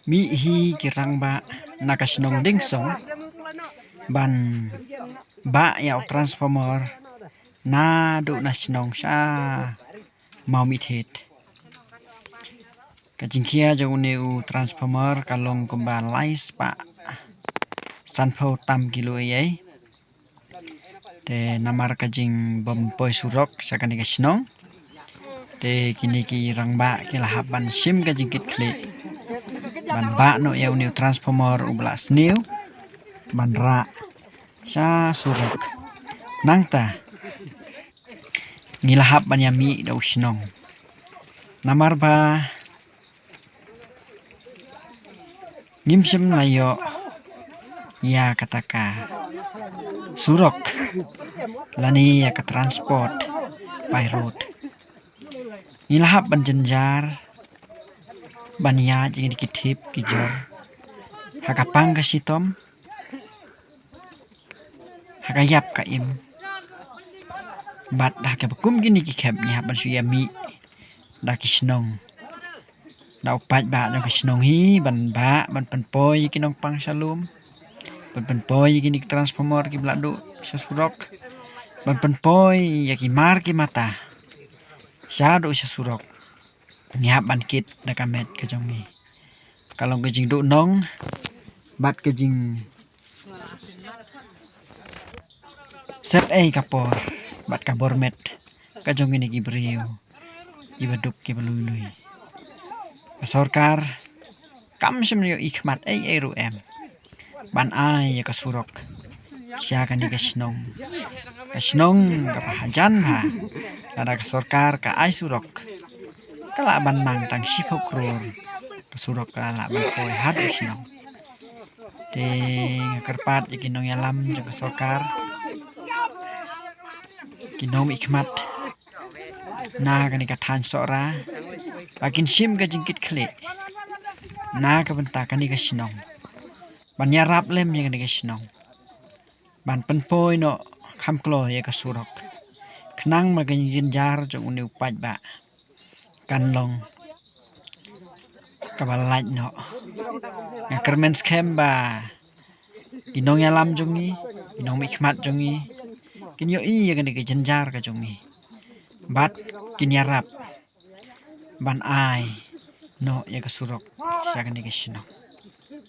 mi hi kirang ba nakasnong ding song ban ba yaw transformer na do na snong sa mau mi thet ka jingkhia jo neu transformer kalong kumba lais pa sanpho tam kilo ai te namar ka jing bom poi surok sakani ka snong te kini ki rangba ki lahap ban sim ka jingkit klik ban ba no yaw neu transformer ubla sneu ban ra sa surok nangta ngilahap ban yami daw snong namar ba ngimsim layo ya kataka surok lani ya ka transport by road ngilahap ban jenjar ban ya jing dikithip kijor hakapang ka sitom hakayap ka im bat dah ke bekum gini ki khap ni ban suyami da kisnong da upat ba no kisnong hi ban ba ban penpoi kinong pang salum ban penpoi gini transformer ki bladu sesurok ban penpoi ya ki mar ki mata syado sesurok nyap ban kit da kamet ke jongi kalau ke jing du nong bat ke jing set kapor bat kabor met ka jongi ni ki brio ki baduk ki balului sorkar kam semyo ikhmat ru em ban ai ya kasurok sya kan ka snong ka hajan ha ada ka sorkar ka ai surok kala ban mang tang sipok kror kasurok kala ban koi hat snong te kerpat ikinong yalam jeng ka sorkar kinom ikhmat na kan ka than sora bakin sim ka jingkit khle na ka benta kan ka snong ban yarap lem ya kan ka snong ban penpoi no kham klo ya ka surok khnang ma kan jinjar jong uni upat ba kan long ka balaj no ngakermen schem ba kinong yalam jongi kinong ikhmat jongi kinyo ya kan ka jinjar ka jongi bat kinyarap ban ai no ya ka surok sa kan ka snong